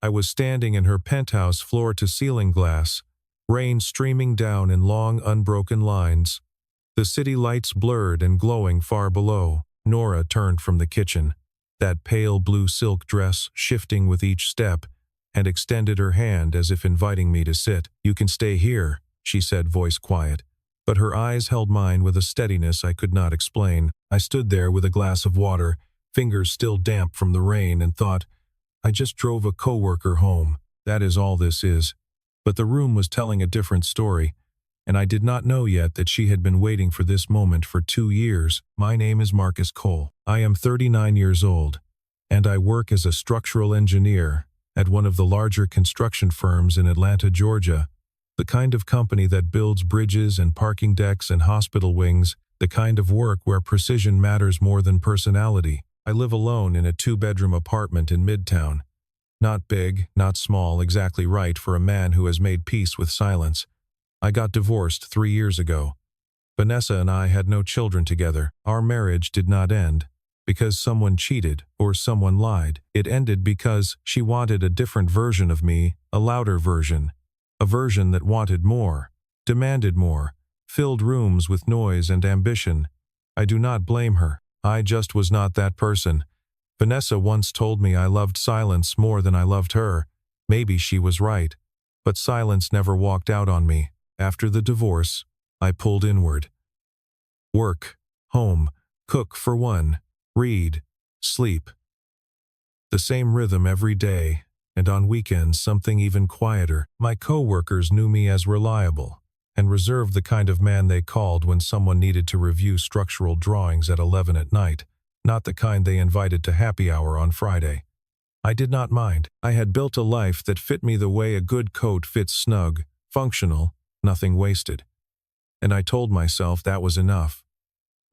I was standing in her penthouse floor-to-ceiling glass, rain streaming down in long, unbroken lines. The city lights blurred and glowing far below. Nora turned from the kitchen, that pale blue silk dress shifting with each step, and extended her hand as if inviting me to sit. "You can stay here," she said, voice quiet. But her eyes held mine with a steadiness I could not explain. I stood there with a glass of water, fingers still damp from the rain, and thought, I just drove a coworker home. That is all this is. But the room was telling a different story, and I did not know yet that she had been waiting for this moment for 2 years. My name is Marcus Cole. I am 39 years old, and I work as a structural engineer at one of the larger construction firms in Atlanta, Georgia, the kind of company that builds bridges and parking decks and hospital wings, the kind of work where precision matters more than personality. I live alone in a 2-bedroom apartment in Midtown. Not big, not small, exactly right for a man who has made peace with silence. I got divorced 3 years ago. Vanessa and I had no children together. Our marriage did not end because someone cheated or someone lied. It ended because she wanted a different version of me, a louder version, a version that wanted more, demanded more, filled rooms with noise and ambition. I do not blame her. I just was not that person. Vanessa once told me I loved silence more than I loved her. Maybe she was right. But silence never walked out on me. After the divorce, I pulled inward. Work, home, cook for one, read, sleep. The same rhythm every day, and on weekends something even quieter. My coworkers knew me as reliable, and reserved the kind of man they called when someone needed to review structural drawings at 11 at night, not the kind they invited to happy hour on Friday. I did not mind. I had built a life that fit me the way a good coat fits, snug, functional, nothing wasted. And I told myself that was enough.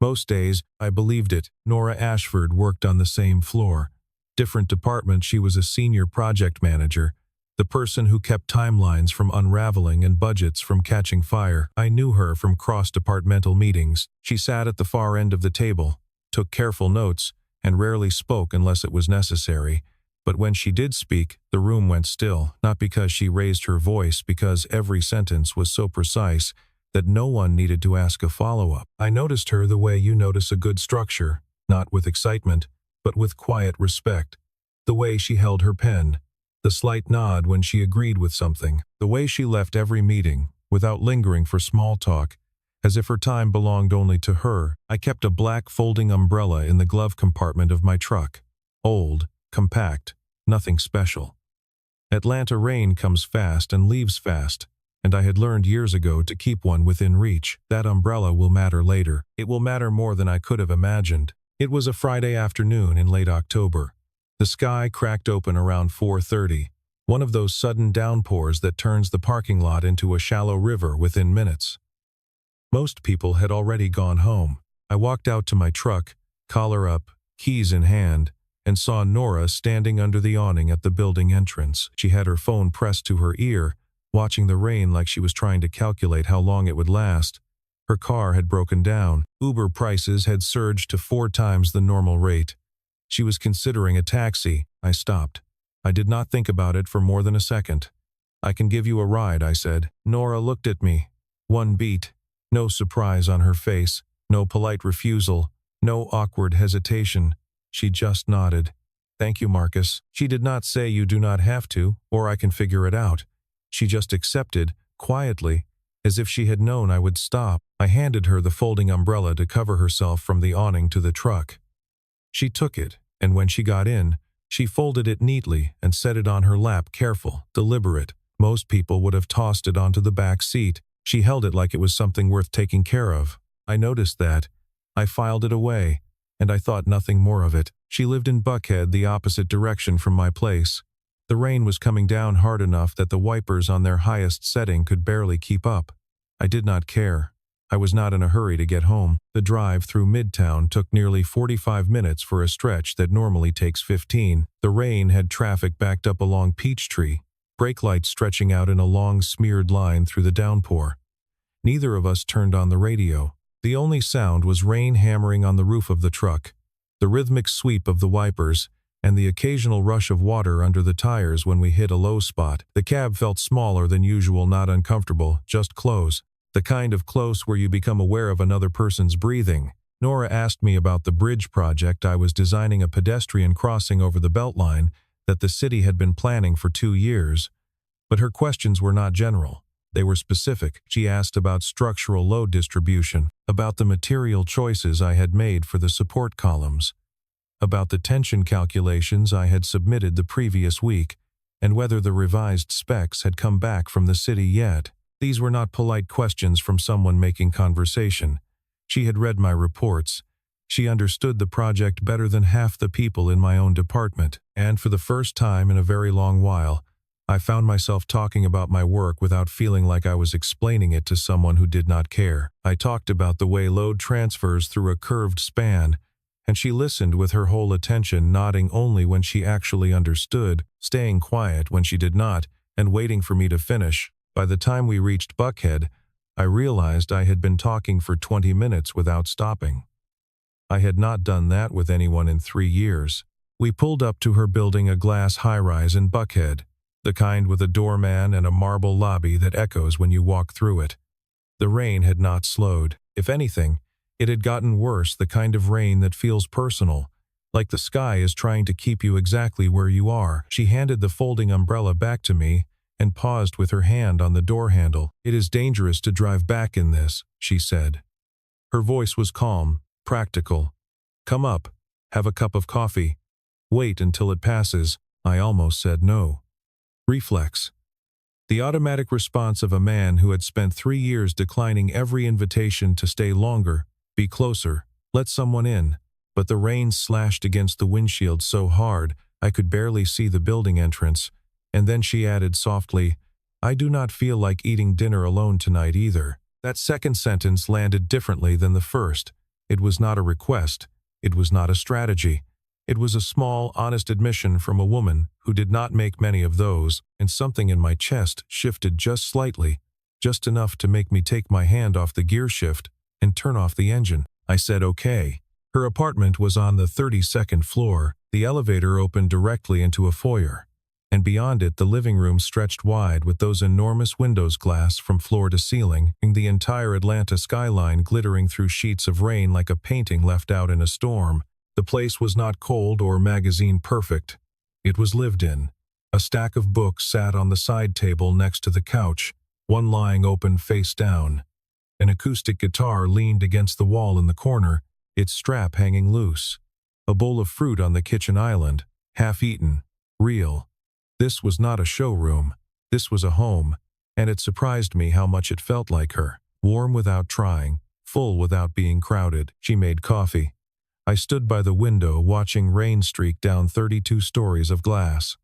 Most days, I believed it. Nora Ashford worked on the same floor. Different department, she was a senior project manager, the person who kept timelines from unraveling and budgets from catching fire. I knew her from cross-departmental meetings. She sat at the far end of the table, took careful notes, and rarely spoke unless it was necessary. But when she did speak, the room went still, not because she raised her voice, because every sentence was so precise that no one needed to ask a follow-up. I noticed her the way you notice a good structure, not with excitement, but with quiet respect. The way she held her pen, the slight nod when she agreed with something, the way she left every meeting, without lingering for small talk, as if her time belonged only to her. I kept a black folding umbrella in the glove compartment of my truck. Old, compact, nothing special. Atlanta rain comes fast and leaves fast, and I had learned years ago to keep one within reach. That umbrella will matter later. It will matter more than I could have imagined. It was a Friday afternoon in late October. The sky cracked open around 4:30, one of those sudden downpours that turns the parking lot into a shallow river within minutes. Most people had already gone home. I walked out to my truck, collar up, keys in hand, and saw Nora standing under the awning at the building entrance. She had her phone pressed to her ear, watching the rain like she was trying to calculate how long it would last. Her car had broken down. Uber prices had surged to 4 times the normal rate. She was considering a taxi. I stopped. I did not think about it for more than a second. "I can give you a ride," I said. Nora looked at me. One beat. No surprise on her face, no polite refusal, no awkward hesitation. She just nodded. "Thank you, Marcus." She did not say "you do not have to," or "I can figure it out." She just accepted, quietly, as if she had known I would stop. I handed her the folding umbrella to cover herself from the awning to the truck. She took it, and when she got in, she folded it neatly and set it on her lap, careful, deliberate. Most people would have tossed it onto the back seat. She held it like it was something worth taking care of. I noticed that. I filed it away, and I thought nothing more of it. She lived in Buckhead, the opposite direction from my place. The rain was coming down hard enough that the wipers on their highest setting could barely keep up. I did not care. I was not in a hurry to get home. The drive through Midtown took nearly 45 minutes for a stretch that normally takes 15. The rain had traffic backed up along Peachtree, brake lights stretching out in a long smeared line through the downpour. Neither of us turned on the radio. The only sound was rain hammering on the roof of the truck, the rhythmic sweep of the wipers, and the occasional rush of water under the tires when we hit a low spot. The cab felt smaller than usual, not uncomfortable, just close. The kind of close where you become aware of another person's breathing. Nora asked me about the bridge project. I was designing a pedestrian crossing over the Beltline that the city had been planning for 2 years. But her questions were not general. They were specific. She asked about structural load distribution, about the material choices I had made for the support columns, about the tension calculations I had submitted the previous week, and whether the revised specs had come back from the city yet. These were not polite questions from someone making conversation. She had read my reports. She understood the project better than half the people in my own department, and for the first time in a very long while, I found myself talking about my work without feeling like I was explaining it to someone who did not care. I talked about the way load transfers through a curved span, and she listened with her whole attention, nodding only when she actually understood, staying quiet when she did not, and waiting for me to finish. By the time we reached Buckhead, I realized I had been talking for 20 minutes without stopping. I had not done that with anyone in 3 years. We pulled up to her building, a glass high-rise in Buckhead, the kind with a doorman and a marble lobby that echoes when you walk through it. The rain had not slowed. If anything, it had gotten worse, the kind of rain that feels personal, like the sky is trying to keep you exactly where you are. She handed the folding umbrella back to me and paused with her hand on the door handle. "It is dangerous to drive back in this," she said. Her voice was calm, practical. "Come up, have a cup of coffee. Wait until it passes." I almost said no. Reflex. The automatic response of a man who had spent 3 years declining every invitation to stay longer, be closer, let someone in, but the rain slashed against the windshield so hard I could barely see the building entrance, and then she added softly, "I do not feel like eating dinner alone tonight either." That second sentence landed differently than the first. It was not a request. It was not a strategy. It was a small, honest admission from a woman who did not make many of those, and something in my chest shifted just slightly, just enough to make me take my hand off the gear shift and turn off the engine. I said okay. Her apartment was on the 32nd floor. The elevator opened directly into a foyer, and beyond it the living room stretched wide with those enormous windows, glass from floor to ceiling, and the entire Atlanta skyline glittering through sheets of rain like a painting left out in a storm. The place was not cold or magazine perfect. It was lived in. A stack of books sat on the side table next to the couch, one lying open face down. An acoustic guitar leaned against the wall in the corner, its strap hanging loose. A bowl of fruit on the kitchen island, half eaten, real. This was not a showroom. This was a home, and it surprised me how much it felt like her. Warm without trying, full without being crowded. She made coffee. I stood by the window watching rain streak down 32 stories of glass.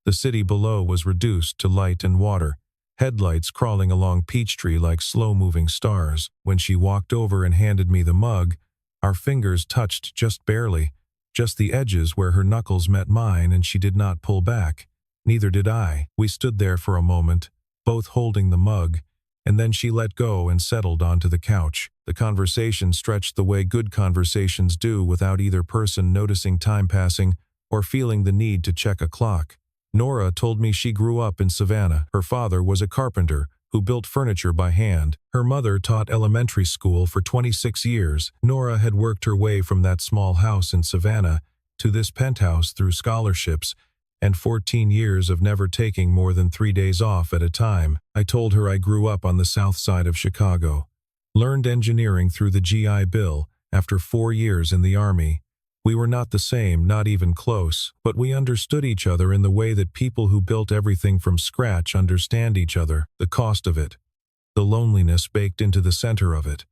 The city below was reduced to light and water, headlights crawling along Peachtree like slow-moving stars. When she walked over and handed me the mug, our fingers touched just barely, just the edges where her knuckles met mine, and she did not pull back. Neither did I. We stood there for a moment, both holding the mug, and then she let go and settled onto the couch. The conversation stretched the way good conversations do, without either person noticing time passing or feeling the need to check a clock. Nora told me she grew up in Savannah. Her father was a carpenter who built furniture by hand. Her mother taught elementary school for 26 years. Nora had worked her way from that small house in Savannah to this penthouse through scholarships and 14 years of never taking more than 3 days off at a time. I told her I grew up on the south side of Chicago, learned engineering through the GI Bill after 4 years in the Army. We were not the same, not even close, but we understood each other in the way that people who built everything from scratch understand each other. The cost of it, the loneliness baked into the center of it,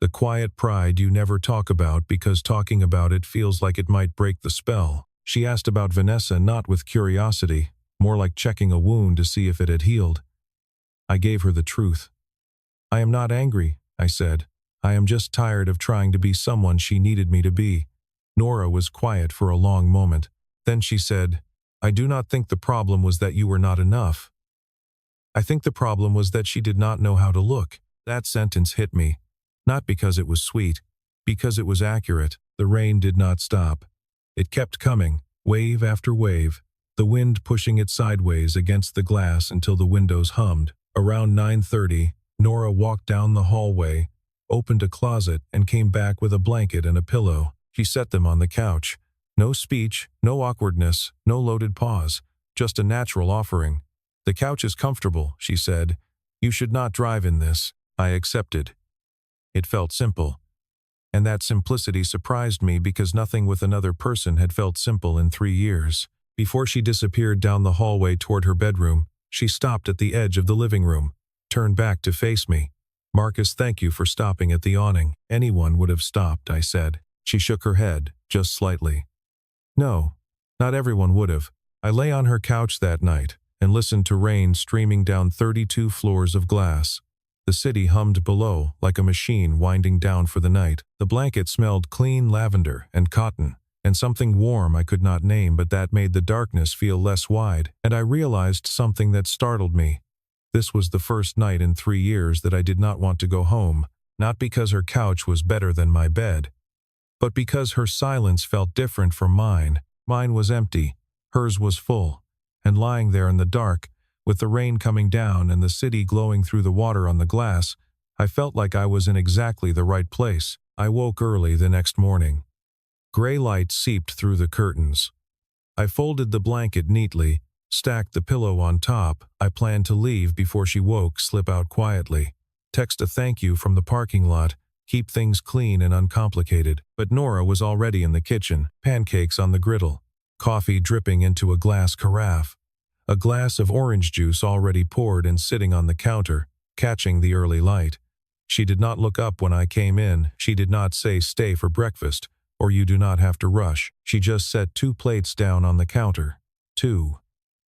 the quiet pride you never talk about because talking about it feels like it might break the spell. She asked about Vanessa, not with curiosity, more like checking a wound to see if it had healed. I gave her the truth. "I am not angry," I said. "I am just tired of trying to be someone she needed me to be." Nora was quiet for a long moment. Then she said, "I do not think the problem was that you were not enough. I think the problem was that she did not know how to look." That sentence hit me, not because it was sweet, because it was accurate. The rain did not stop. It kept coming, wave after wave, the wind pushing it sideways against the glass until the windows hummed. Around 9:30, Nora walked down the hallway, opened a closet, and came back with a blanket and a pillow. She set them on the couch. No speech, no awkwardness, no loaded pause, just a natural offering. "The couch is comfortable," she said. "You should not drive in this." I accepted. It felt simple. And that simplicity surprised me because nothing with another person had felt simple in 3 years. Before she disappeared down the hallway toward her bedroom, she stopped at the edge of the living room, turned back to face me. "Marcus, thank you for stopping at the awning." "Anyone would have stopped," I said. She shook her head, just slightly. "No, not everyone would have." I lay on her couch that night and listened to rain streaming down 32 floors of glass. The city hummed below like a machine winding down for the night. The blanket smelled clean lavender and cotton, and something warm I could not name, but that made the darkness feel less wide, and I realized something that startled me. This was the first night in 3 years that I did not want to go home, not because her couch was better than my bed, but because her silence felt different from mine. Mine was empty, hers was full, and lying there in the dark, with the rain coming down and the city glowing through the water on the glass, I felt like I was in exactly the right place. I woke early the next morning. Gray light seeped through the curtains. I folded the blanket neatly, stacked the pillow on top. I planned to leave before she woke, slip out quietly, text a thank you from the parking lot, keep things clean and uncomplicated. But Nora was already in the kitchen, pancakes on the griddle, coffee dripping into a glass carafe, a glass of orange juice already poured and sitting on the counter, catching the early light. She did not look up when I came in. She did not say, "Stay for breakfast," or "You do not have to rush." She just set 2 plates down on the counter. 2.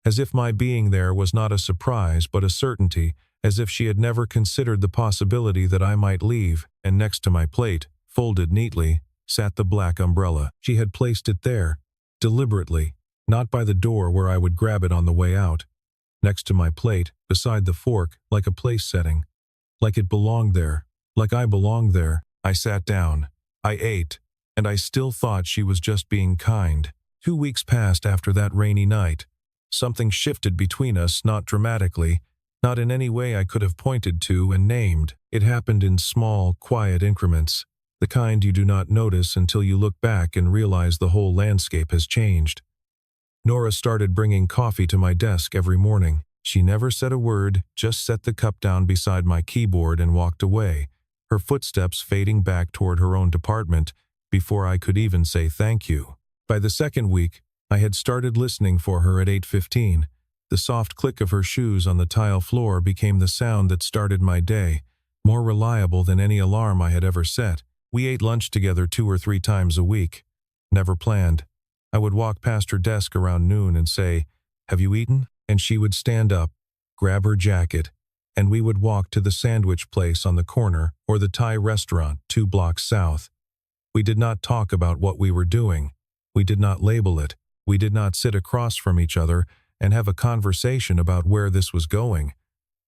As if my being there was not a surprise but a certainty, as if she had never considered the possibility that I might leave, and next to my plate, folded neatly, sat the black umbrella. She had placed it there, deliberately, not by the door where I would grab it on the way out. Next to my plate, beside the fork, like a place setting. Like it belonged there, like I belonged there. I sat down. I ate, and I still thought she was just being kind. 2 weeks passed after that rainy night. Something shifted between us, not dramatically, not in any way I could have pointed to and named. It happened in small, quiet increments, the kind you do not notice until you look back and realize the whole landscape has changed. Nora started bringing coffee to my desk every morning. She never said a word, just set the cup down beside my keyboard and walked away, her footsteps fading back toward her own department before I could even say thank you. By the second week, I had started listening for her at 8:15. The soft click of her shoes on the tile floor became the sound that started my day, more reliable than any alarm I had ever set. We ate lunch together 2 or 3 times a week. Never planned. I would walk past her desk around noon and say, "Have you eaten?" And she would stand up, grab her jacket, and we would walk to the sandwich place on the corner or the Thai restaurant 2 blocks south. We did not talk about what we were doing. We did not label it. We did not sit across from each other and have a conversation about where this was going.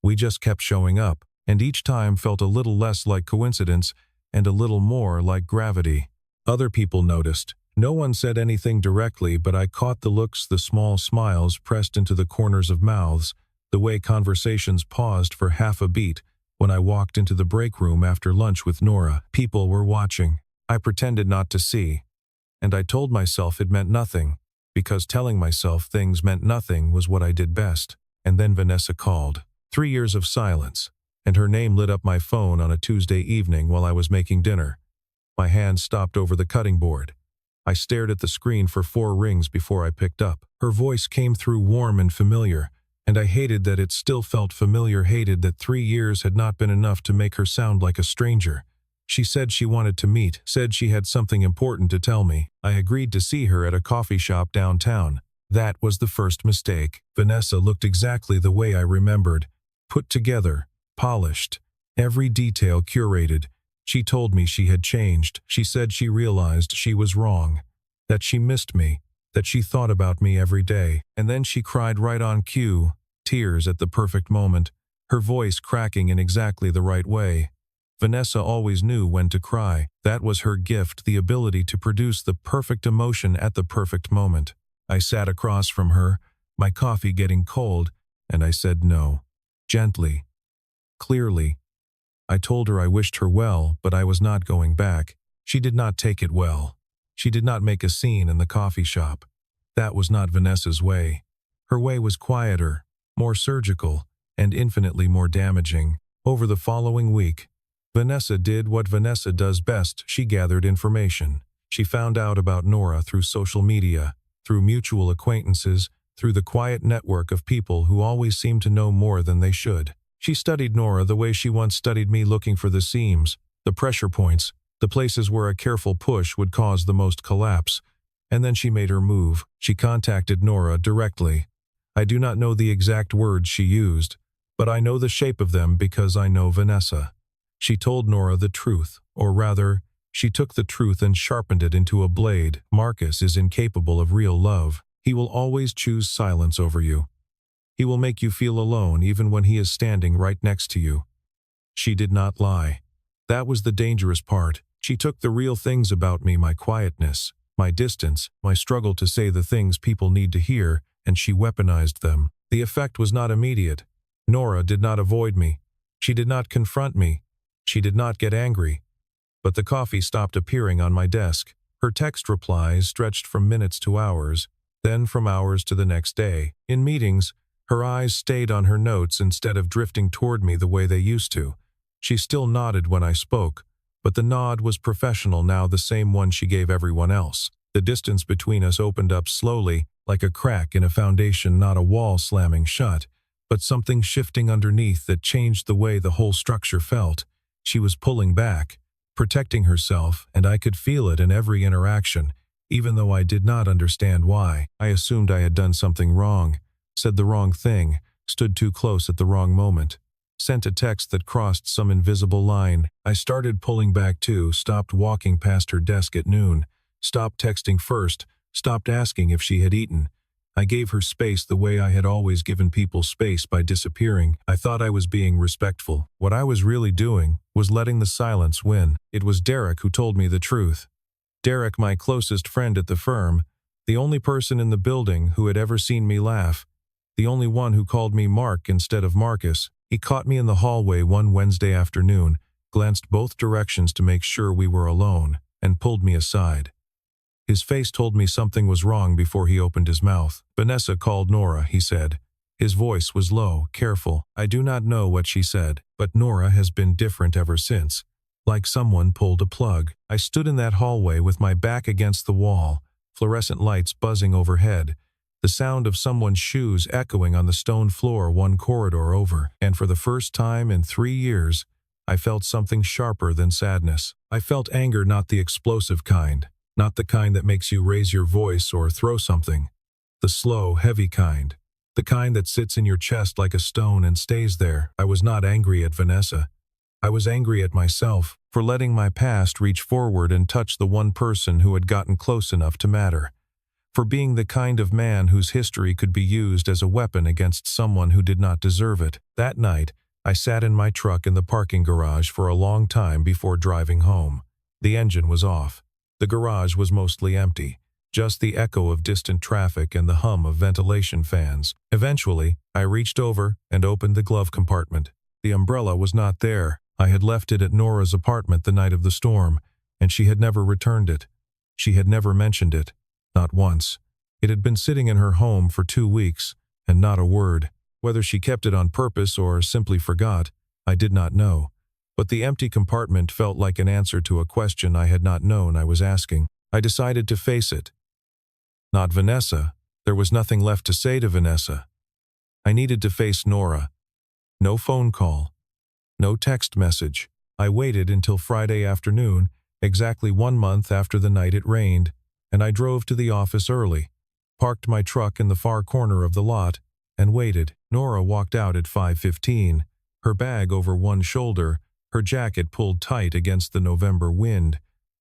We just kept showing up, and each time felt a little less like coincidence and a little more like gravity. Other people noticed. No one said anything directly, but I caught the looks, the small smiles pressed into the corners of mouths, the way conversations paused for half a beat when I walked into the break room after lunch with Nora. People were watching. I pretended not to see, and I told myself it meant nothing, because telling myself things meant nothing was what I did best. And then Vanessa called. 3 years of silence, and her name lit up my phone on a Tuesday evening while I was making dinner. My hand stopped over the cutting board. I stared at the screen for 4 rings before I picked up. Her voice came through warm and familiar, and I hated that it still felt familiar, hated that 3 years had not been enough to make her sound like a stranger. She said she wanted to meet, said she had something important to tell me. I agreed to see her at a coffee shop downtown. That was the first mistake. Vanessa looked exactly the way I remembered, put together, polished, every detail curated. She told me she had changed. She said she realized she was wrong, that she missed me, that she thought about me every day. And then she cried right on cue, tears at the perfect moment, her voice cracking in exactly the right way. Vanessa always knew when to cry. That was her gift, the ability to produce the perfect emotion at the perfect moment. I sat across from her, my coffee getting cold, and I said no. Gently. Clearly. I told her I wished her well, but I was not going back. She did not take it well. She did not make a scene in the coffee shop. That was not Vanessa's way. Her way was quieter, more surgical, and infinitely more damaging. Over the following week, Vanessa did what Vanessa does best. She gathered information. She found out about Nora through social media, through mutual acquaintances, through the quiet network of people who always seem to know more than they should. She studied Nora the way she once studied me, looking for the seams, the pressure points, the places where a careful push would cause the most collapse. And then she made her move. She contacted Nora directly. I do not know the exact words she used, but I know the shape of them because I know Vanessa. She told Nora the truth, or rather, she took the truth and sharpened it into a blade. Marcus is incapable of real love. He will always choose silence over you. He will make you feel alone even when he is standing right next to you. She did not lie. That was the dangerous part. She took the real things about me, my quietness, my distance, my struggle to say the things people need to hear, and she weaponized them. The effect was not immediate. Nora did not avoid me. She did not confront me. She did not get angry. But the coffee stopped appearing on my desk. Her text replies stretched from minutes to hours, then from hours to the next day. In meetings, her eyes stayed on her notes instead of drifting toward me the way they used to. She still nodded when I spoke, but the nod was professional now, the same one she gave everyone else. The distance between us opened up slowly, like a crack in a foundation, not a wall slamming shut, but something shifting underneath that changed the way the whole structure felt. She was pulling back, protecting herself, and I could feel it in every interaction, even though I did not understand why. I assumed I had done something wrong, said the wrong thing, stood too close at the wrong moment, sent a text that crossed some invisible line. I started pulling back too, stopped walking past her desk at noon, stopped texting first, stopped asking if she had eaten. I gave her space the way I had always given people space, by disappearing. I thought I was being respectful. What I was really doing was letting the silence win. It was Derek who told me the truth. Derek, my closest friend at the firm, the only person in the building who had ever seen me laugh, the only one who called me Mark instead of Marcus. He caught me in the hallway one Wednesday afternoon, glanced both directions to make sure we were alone, and pulled me aside. His face told me something was wrong before he opened his mouth. Vanessa called Nora, he said. His voice was low, careful. I do not know what she said, but Nora has been different ever since. Like someone pulled a plug. I stood in that hallway with my back against the wall, fluorescent lights buzzing overhead, the sound of someone's shoes echoing on the stone floor one corridor over, and for the first time in 3 years, I felt something sharper than sadness. I felt anger, not the explosive kind, not the kind that makes you raise your voice or throw something. The slow, heavy kind. The kind that sits in your chest like a stone and stays there. I was not angry at Vanessa. I was angry at myself for letting my past reach forward and touch the one person who had gotten close enough to matter. For being the kind of man whose history could be used as a weapon against someone who did not deserve it. That night, I sat in my truck in the parking garage for a long time before driving home. The engine was off. The garage was mostly empty, just the echo of distant traffic and the hum of ventilation fans. Eventually, I reached over and opened the glove compartment. The umbrella was not there. I had left it at Nora's apartment the night of the storm, and she had never returned it. She had never mentioned it, not once. It had been sitting in her home for 2 weeks, and not a word. Whether she kept it on purpose or simply forgot, I did not know. But the empty compartment felt like an answer to a question I had not known I was asking. I decided to face it. Not Vanessa. There was nothing left to say to Vanessa. I needed to face Nora. No phone call. No text message. I waited until Friday afternoon, exactly 1 month after the night it rained, and I drove to the office early, parked my truck in the far corner of the lot, and waited. Nora walked out at 5:15, her bag over one shoulder, her jacket pulled tight against the November wind.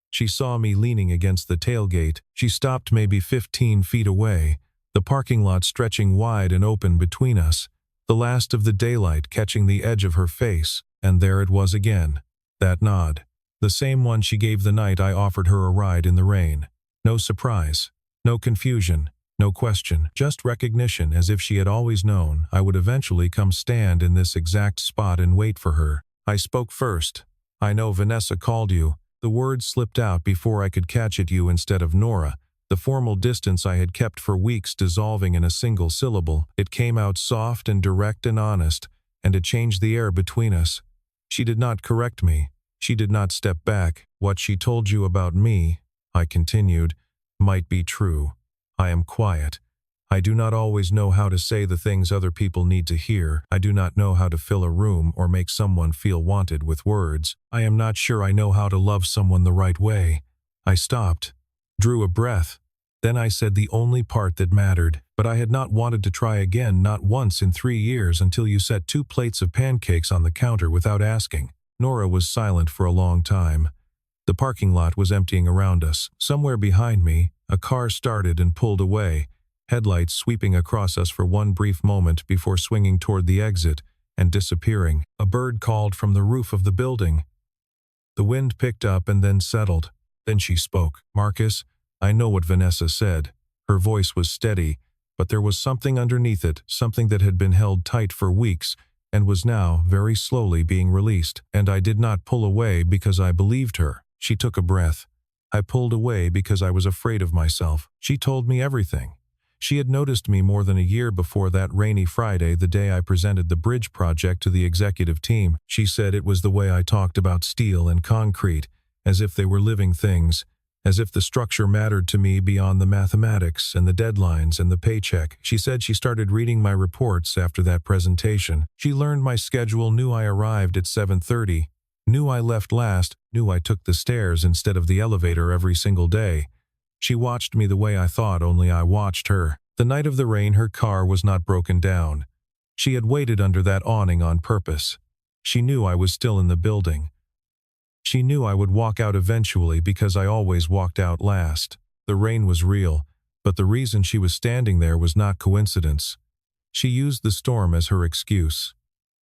She saw me leaning against the tailgate. She stopped maybe 15 feet away, the parking lot stretching wide and open between us, the last of the daylight catching the edge of her face, and there it was again. That nod. The same one she gave the night I offered her a ride in the rain. No surprise. No confusion. No question, just recognition, as if she had always known I would eventually come stand in this exact spot and wait for her. I spoke first. "I know Vanessa called you." The words slipped out before I could catch it. "You instead of Nora." The formal distance I had kept for weeks dissolving in a single syllable. It came out soft and direct and honest, and it changed the air between us. She did not correct me. She did not step back. "What she told you about me," I continued, "might be true. I am quiet. I do not always know how to say the things other people need to hear. I do not know how to fill a room or make someone feel wanted with words. I am not sure I know how to love someone the right way." I stopped, drew a breath. Then I said the only part that mattered. "But I had not wanted to try again, not once in 3 years, until you set 2 plates of pancakes on the counter without asking." Nora was silent for a long time. The parking lot was emptying around us. Somewhere behind me, a car started and pulled away, headlights sweeping across us for one brief moment before swinging toward the exit and disappearing. A bird called from the roof of the building. The wind picked up and then settled. Then she spoke. "Marcus, I know what Vanessa said." Her voice was steady, but there was something underneath it, something that had been held tight for weeks and was now very slowly being released. And I did not pull away because I believed her. She took a breath. "I pulled away because I was afraid of myself." She told me everything. She had noticed me more than a year before that rainy Friday, the day I presented the bridge project to the executive team. She said it was the way I talked about steel and concrete, as if they were living things, as if the structure mattered to me beyond the mathematics and the deadlines and the paycheck. She said she started reading my reports after that presentation. She learned my schedule, knew I arrived at 7:30, knew I left last, knew I took the stairs instead of the elevator every single day. She watched me the way I thought only I watched her. The night of the rain, her car was not broken down. She had waited under that awning on purpose. She knew I was still in the building. She knew I would walk out eventually because I always walked out last. The rain was real, but the reason she was standing there was not coincidence. She used the storm as her excuse.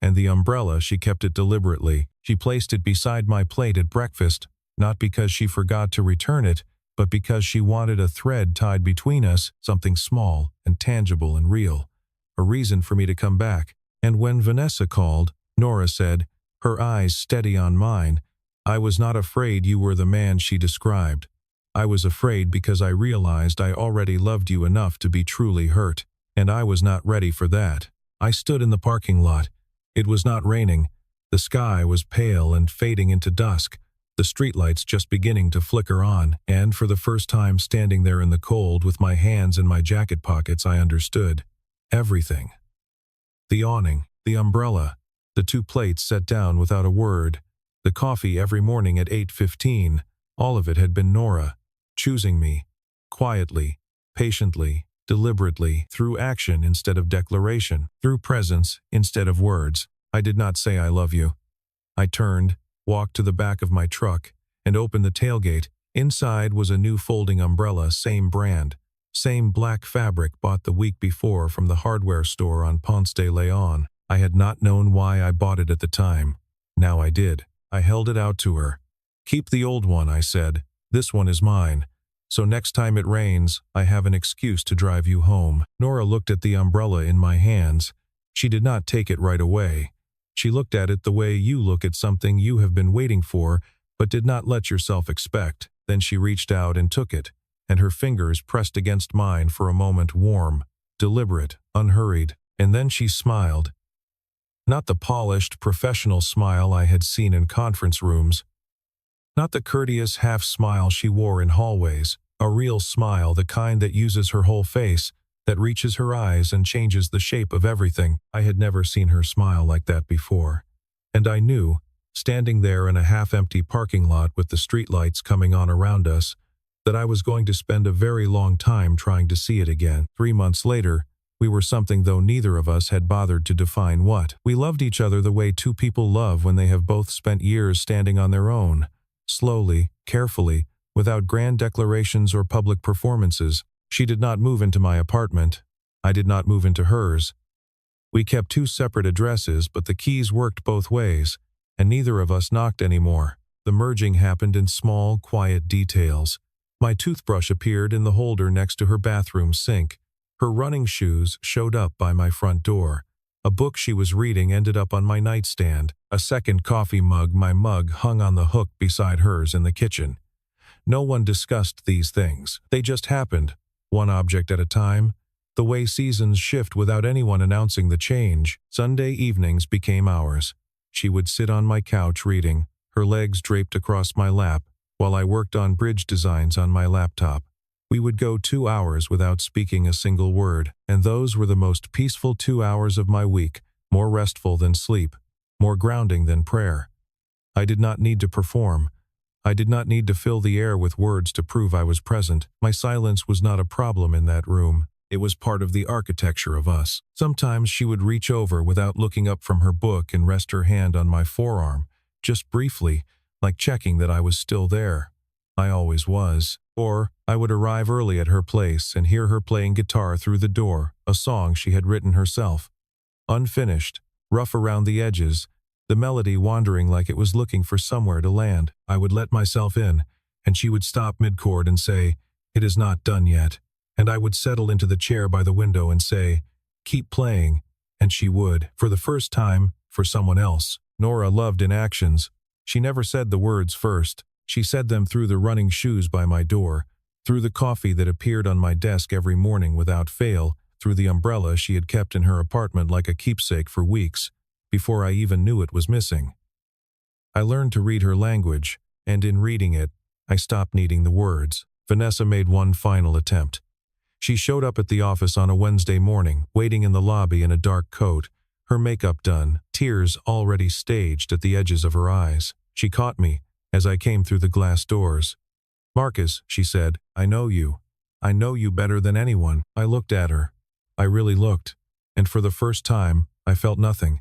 And the umbrella, she kept it deliberately. She placed it beside my plate at breakfast, not because she forgot to return it, but because she wanted a thread tied between us, something small and tangible and real, a reason for me to come back. And when Vanessa called, Nora said, her eyes steady on mine, "I was not afraid you were the man she described. I was afraid because I realized I already loved you enough to be truly hurt, and I was not ready for that." I stood in the parking lot. It was not raining. The sky was pale and fading into dusk, the streetlights just beginning to flicker on, and for the first time standing there in the cold with my hands in my jacket pockets, I understood everything. The awning, the umbrella, the 2 plates set down without a word, the coffee every morning at 8:15, all of it had been Nora, choosing me, quietly, patiently, deliberately, through action instead of declaration, through presence instead of words. I did not say "I love you." I turned, walked to the back of my truck, and opened the tailgate. Inside was a new folding umbrella, same brand, same black fabric, bought the week before from the hardware store on Ponce de Leon. I had not known why I bought it at the time. Now I did. I held it out to her. "Keep the old one," I said. "This one is mine. So next time it rains, I have an excuse to drive you home." Nora looked at the umbrella in my hands. She did not take it right away. She looked at it the way you look at something you have been waiting for, but did not let yourself expect. Then she reached out and took it, and her fingers pressed against mine for a moment, warm, deliberate, unhurried. And then she smiled. Not the polished, professional smile I had seen in conference rooms. Not the courteous half-smile she wore in hallways. A real smile, the kind that uses her whole face, that reaches her eyes and changes the shape of everything. I had never seen her smile like that before. And I knew, standing there in a half-empty parking lot with the streetlights coming on around us, that I was going to spend a very long time trying to see it again. 3 months later, we were something, though neither of us had bothered to define what. We loved each other the way 2 people love when they have both spent years standing on their own, slowly, carefully, without grand declarations or public performances. She did not move into my apartment. I did not move into hers. We kept 2 separate addresses, but the keys worked both ways, and neither of us knocked anymore. The merging happened in small, quiet details. My toothbrush appeared in the holder next to her bathroom sink. Her running shoes showed up by my front door. A book she was reading ended up on my nightstand. A second coffee mug, my mug, hung on the hook beside hers in the kitchen. No one discussed these things. They just happened, one object at a time. The way seasons shift without anyone announcing the change. Sunday evenings became ours. She would sit on my couch reading, her legs draped across my lap, while I worked on bridge designs on my laptop. We would go 2 hours without speaking a single word, and those were the most peaceful 2 hours of my week, more restful than sleep, more grounding than prayer. I did not need to perform. I did not need to fill the air with words to prove I was present. My silence was not a problem in that room. It was part of the architecture of us. Sometimes she would reach over without looking up from her book and rest her hand on my forearm, just briefly, like checking that I was still there. I always was. Or I would arrive early at her place and hear her playing guitar through the door, a song she had written herself. Unfinished, rough around the edges, the melody wandering like it was looking for somewhere to land. I would let myself in, and she would stop mid-chord and say, "It is not done yet." And I would settle into the chair by the window and say, "Keep playing." And she would, for the first time, for someone else. Nora loved in actions. She never said the words first. She said them through the running shoes by my door, through the coffee that appeared on my desk every morning without fail, through the umbrella she had kept in her apartment like a keepsake for weeks, before I even knew it was missing. I learned to read her language, and in reading it, I stopped needing the words. Vanessa made one final attempt. She showed up at the office on a Wednesday morning, waiting in the lobby in a dark coat, her makeup done, tears already staged at the edges of her eyes. She caught me as I came through the glass doors. "Marcus," she said, "I know you. I know you better than anyone." I looked at her. I really looked, and for the first time, I felt nothing.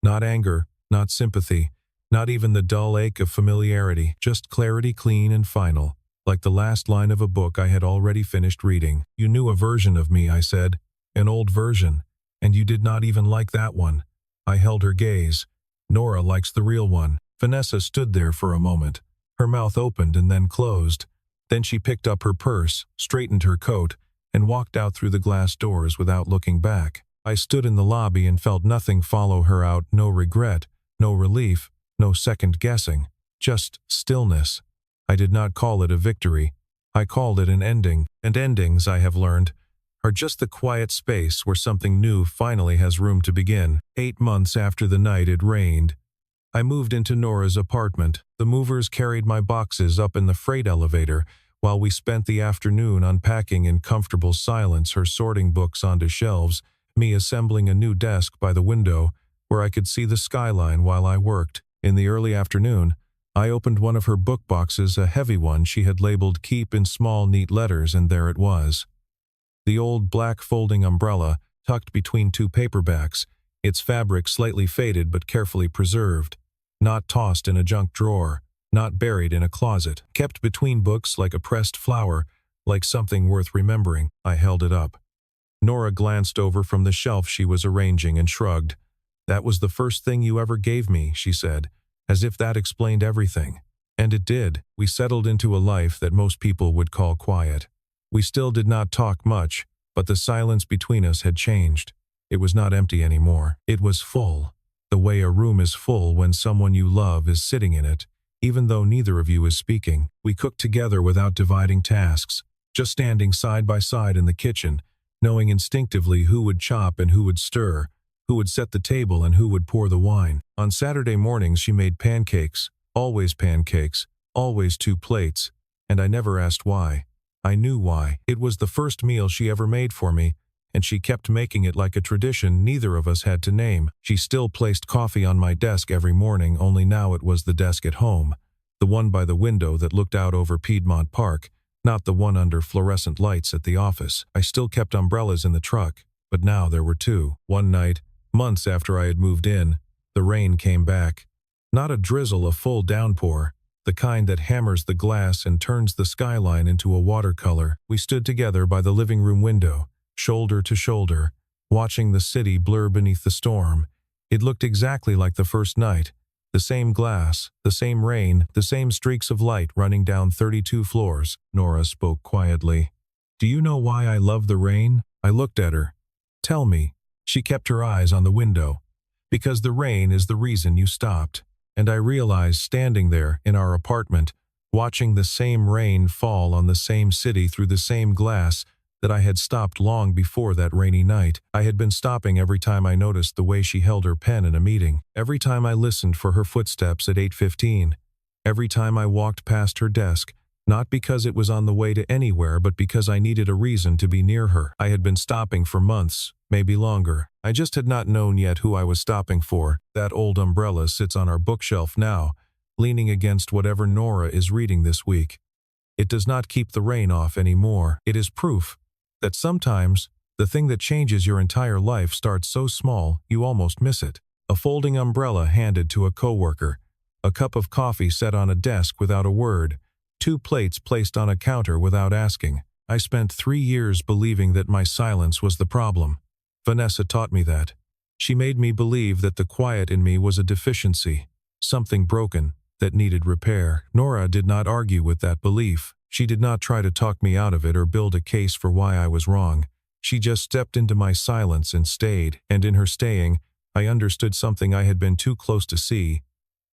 Not anger, not sympathy, not even the dull ache of familiarity, just clarity, clean and final, like the last line of a book I had already finished reading. "You knew a version of me," I said, "an old version, and you did not even like that one." I held her gaze. "Nora likes the real one." Vanessa stood there for a moment. Her mouth opened and then closed. Then she picked up her purse, straightened her coat, and walked out through the glass doors without looking back. I stood in the lobby and felt nothing follow her out, no regret, no relief, no second guessing, just stillness. I did not call it a victory. I called it an ending, and endings, I have learned, are just the quiet space where something new finally has room to begin. 8 months after the night it rained, I moved into Nora's apartment. The movers carried my boxes up in the freight elevator, while we spent the afternoon unpacking in comfortable silence, her sorting books onto shelves, me assembling a new desk by the window where I could see the skyline while I worked. In the early afternoon, I opened one of her book boxes, a heavy one she had labeled "Keep" in small, neat letters, and there it was. The old black folding umbrella, tucked between 2 paperbacks, its fabric slightly faded but carefully preserved. Not tossed in a junk drawer, not buried in a closet, kept between books like a pressed flower, like something worth remembering. I held it up. Nora glanced over from the shelf she was arranging and shrugged. "That was the first thing you ever gave me," she said, as if that explained everything. And it did. We settled into a life that most people would call quiet. We still did not talk much, but the silence between us had changed. It was not empty anymore. It was full. The way a room is full when someone you love is sitting in it, even though neither of you is speaking. We cooked together without dividing tasks, just standing side by side in the kitchen, knowing instinctively who would chop and who would stir, who would set the table and who would pour the wine. On Saturday mornings she made pancakes, always 2 plates, and I never asked why. I knew why. It was the first meal she ever made for me, and she kept making it like a tradition neither of us had to name. She still placed coffee on my desk every morning, only now it was the desk at home, the one by the window that looked out over Piedmont Park, not the one under fluorescent lights at the office. I still kept umbrellas in the truck, but now there were 2. One night, months after I had moved in, the rain came back. Not a drizzle, a full downpour, the kind that hammers the glass and turns the skyline into a watercolor. We stood together by the living room window, shoulder to shoulder, watching the city blur beneath the storm. It looked exactly like the first night. The same glass, the same rain, the same streaks of light running down 32 floors. Nora spoke quietly. "Do you know why I love the rain?" I looked at her. Tell me. She kept her eyes on the window. Because the rain is the reason you stopped. And I realized standing there in our apartment, watching the same rain fall on the same city through the same glass, that I had stopped long before that rainy night. I had been stopping every time I noticed the way she held her pen in a meeting, every time I listened for her footsteps at 8:15, every time I walked past her desk, not because it was on the way to anywhere but because I needed a reason to be near her. I had been stopping for months, maybe longer. I just had not known yet who I was stopping for. That old umbrella sits on our bookshelf now, leaning against whatever Nora is reading this week. It does not keep the rain off anymore. It is proof that sometimes the thing that changes your entire life starts so small you almost miss it. A folding umbrella handed to a coworker, a cup of coffee set on a desk without a word, 2 plates placed on a counter without asking. I spent 3 years believing that my silence was the problem. Vanessa taught me that. She made me believe that the quiet in me was a deficiency, something broken that needed repair. Nora did not argue with that belief. She did not try to talk me out of it or build a case for why I was wrong. She just stepped into my silence and stayed, and in her staying, I understood something I had been too close to see.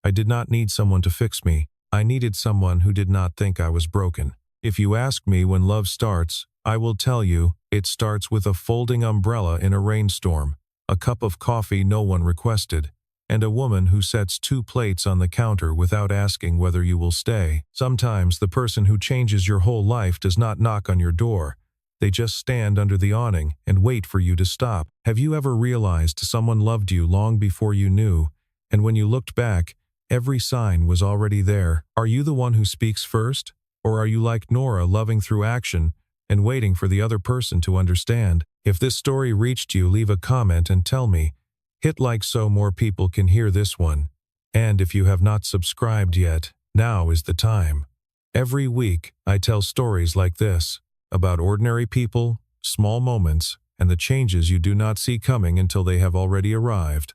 I did not need someone to fix me. I needed someone who did not think I was broken. If you ask me when love starts, I will tell you, it starts with a folding umbrella in a rainstorm, a cup of coffee no one requested, and a woman who sets 2 plates on the counter without asking whether you will stay. Sometimes the person who changes your whole life does not knock on your door. They just stand under the awning and wait for you to stop. Have you ever realized someone loved you long before you knew, and when you looked back, every sign was already there? Are you the one who speaks first? Or are you like Nora, loving through action and waiting for the other person to understand? If this story reached you, leave a comment and tell me. Hit like so more people can hear this one. And if you have not subscribed yet, now is the time. Every week, I tell stories like this, about ordinary people, small moments, and the changes you do not see coming until they have already arrived.